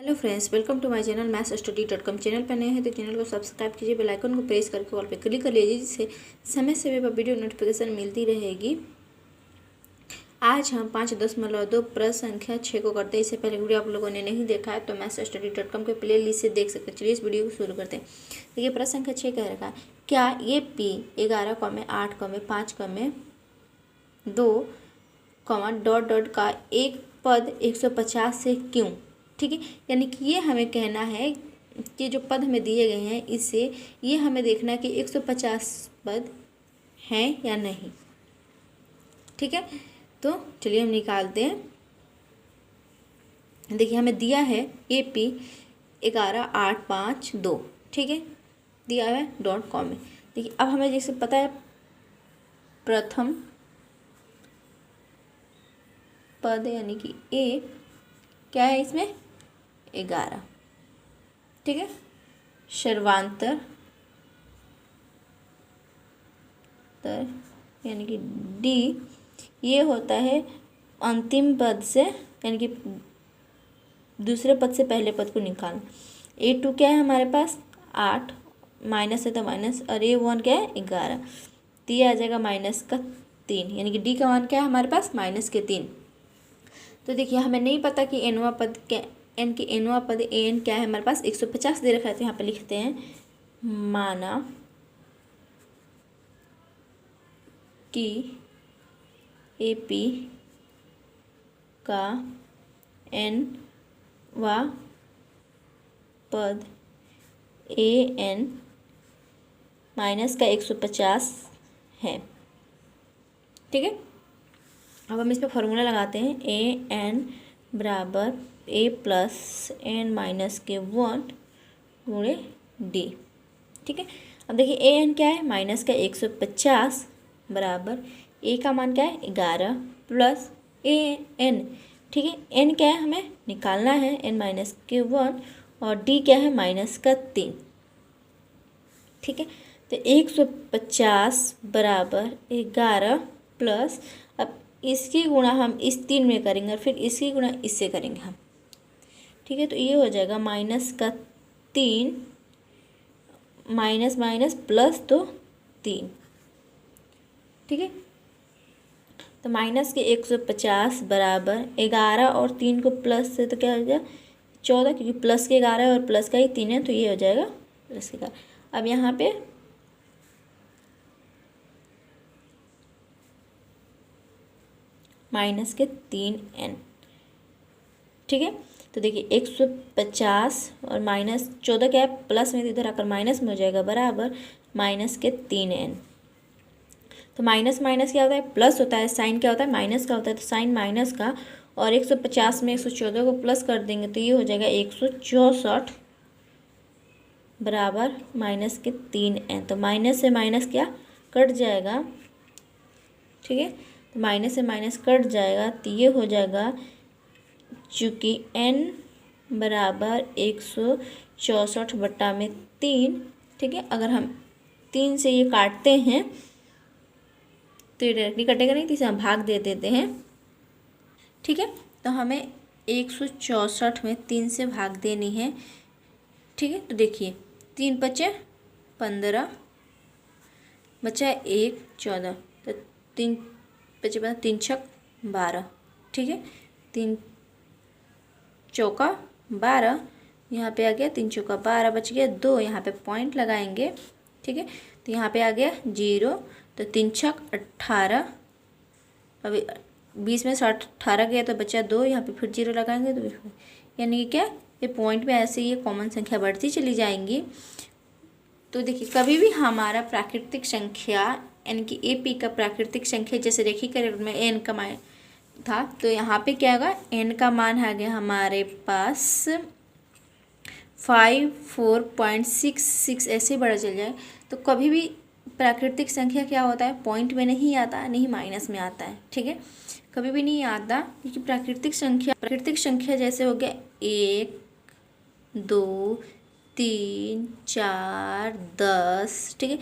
Hello friends, welcome to my channel mathsstudy.com। Channel पर नए हैं तो चैनल को सब्सक्राइब कीजिए, बेल आइकन को प्रेस करके ऑल पे क्लिक कर लीजिए, जिससे समय समय पर वीडियो नोटिफिकेशन मिलती रहेगी। आज हम 5.2 प्रश्न संख्या 6 को करते हैं। इससे पहले वीडियो आप लोगों ने नहीं देखा है तो mathsstudy.com के प्ले लिस्ट से देख सकते हैं। चलिए इस वीडियो को शुरू करते हैं। देखिए प्रश्न संख्या 6 कह रखा है, क्या ये P 11,8,5,2 का एक पद 150 से क्यों। ठीक है, यानी कि ये हमें कहना है कि जो पद हमें दिए गए हैं इससे ये हमें देखना है कि 150 पद हैं या नहीं। ठीक है, तो चलिए हम निकालते हैं। देखिए हमें दिया है AP 11,8,5,2। ठीक है, दिया है डॉट कॉम में। देखिए अब हमें जैसे पता है प्रथम पद यानी कि A क्या है इसमें 11। ठीक है, सर्वांतर यानी कि D ये होता है अंतिम पद से, यानी कि दूसरे पद से पहले पद को निकालना। A2 क्या है हमारे पास 8, माइनस है तो माइनस, और A1 क्या है 11, तो ये आ जाएगा -3, यानी कि D का मान क्या है हमारे पास -3। तो देखिए हमें नहीं पता कि एनवा पद क्या, एन की एनवा पद एन क्या है हमारे पास 150 दे रखा है। तो यहाँ पे लिखते हैं माना कि AP का एनवा पद AN माइनस का 150 है। ठीक है, अब हम इस पर फॉर्मूला लगाते हैं। AN बराबर A प्लस N माइनस के 1 गुणे D। ठीक है, अब देखिए AN क्या है माइनस का 150 बराबर A का मान क्या है 11 प्लस AN। ठीक है, N क्या है हमें निकालना है N माइनस के 1, और D क्या है -3। ठीक है, तो 150 बराबर 11 प्लस, अब इसकी गुणा हम इस 3 में करेंगे और फिर इसकी गुणा इससे करेंगे हम। ठीक है, तो ये हो जाएगा -3 माइनस माइनस प्लस तो 3। ठीक है, तो माइनस के 150 बराबर 11 और 3 को प्लस से तो क्या हो जाएगा 14, क्योंकि प्लस के 11 और प्लस का ही 3 है, तो ये हो जाएगा प्लस के 11। अब यहाँ पे माइनस के 3n। ठीक है, तो देखिए 150 और -14 क्या है प्लस में, इधर आकर माइनस में हो जाएगा बराबर माइनस के 3n। तो माइनस माइनस क्या होता है प्लस होता है, साइन क्या होता है माइनस का होता है, तो साइन माइनस का, और 150 में 114 को प्लस कर देंगे तो ये हो जाएगा 164 बराबर माइनस के 3n। तो माइनस से माइनस क्या कट जाएगा। ठीक है, तो माइनस से माइनस कट जाएगा, तो ये हो जाएगा चूँकि n बराबर 164/3। ठीक है, अगर हम 3 से ये काटते हैं तो ये डायरेक्टली कटेगा नहीं, तो इसे हम भाग दे देते हैं। ठीक है, तो हमें 164 में 3 से भाग देनी है। ठीक है, तो देखिए 3 बचे 15, बचा 1 14, तो 3 बचे 3 छक 12। ठीक है, 3 चौका 12, यहाँ पे आ गया 3 चौका 12, बच गया 2, यहाँ पे पॉइंट लगाएंगे। ठीक है, तो यहाँ पे आ गया 0, तो 3 छक 18, अभी 20 में से 18 गया तो बचा 2, यहाँ पे फिर 0 लगाएंगे तो यानी कि क्या ये पॉइंट में ऐसे ये कॉमन संख्या बढ़ती चली जाएंगी। तो देखिए कभी भी हमारा प्राकृतिक संख्या यानी कि AP का प्राकृतिक संख्या जैसे रेखीय रेखा में n का मान था, तो यहाँ पे क्या होगा n का मान आ गया हमारे पास 54.66, ऐसे बढ़ा चल जाए। तो कभी भी प्राकृतिक संख्या क्या होता है पॉइंट में नहीं आता, नहीं माइनस में आता है। ठीक है, कभी भी नहीं आता, क्योंकि प्राकृतिक संख्या जैसे हो गया 1 2 3 4 10। ठीक है,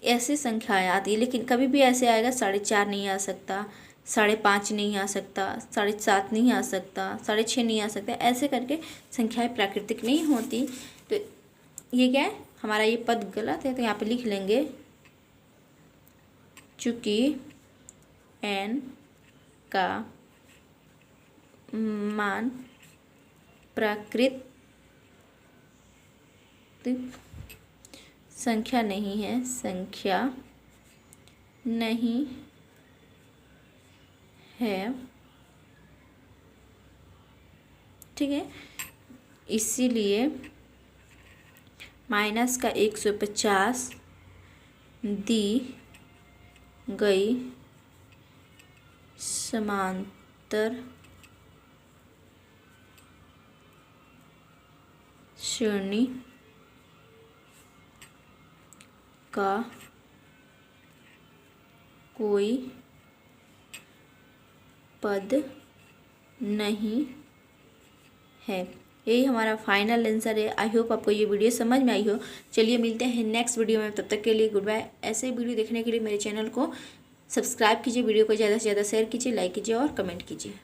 ऐसी संख्याएँ आती है, लेकिन कभी भी ऐसे आएगा 4.5 नहीं आ सकता, 5.5 नहीं आ सकता, 7.5 नहीं आ सकता, 6.5 नहीं आ सकता, ऐसे करके संख्याएं प्राकृतिक नहीं होती। तो ये क्या है, हमारा ये पद गलत है, तो यहाँ पे लिख लेंगे चूँकि n का मान प्राकृतिक संख्या नहीं है, ठीक है, इसीलिए माइनस का 150 दी गई समांतर श्रेणी का कोई पद नहीं है। यही हमारा फाइनल आंसर है। आई होप आपको ये वीडियो समझ में आई हो। चलिए मिलते हैं नेक्स्ट वीडियो में, तब तक के लिए गुड बाय। ऐसे ही वीडियो देखने के लिए मेरे चैनल को सब्सक्राइब कीजिए, वीडियो को ज़्यादा से ज़्यादा शेयर कीजिए, लाइक कीजिए और कमेंट कीजिए।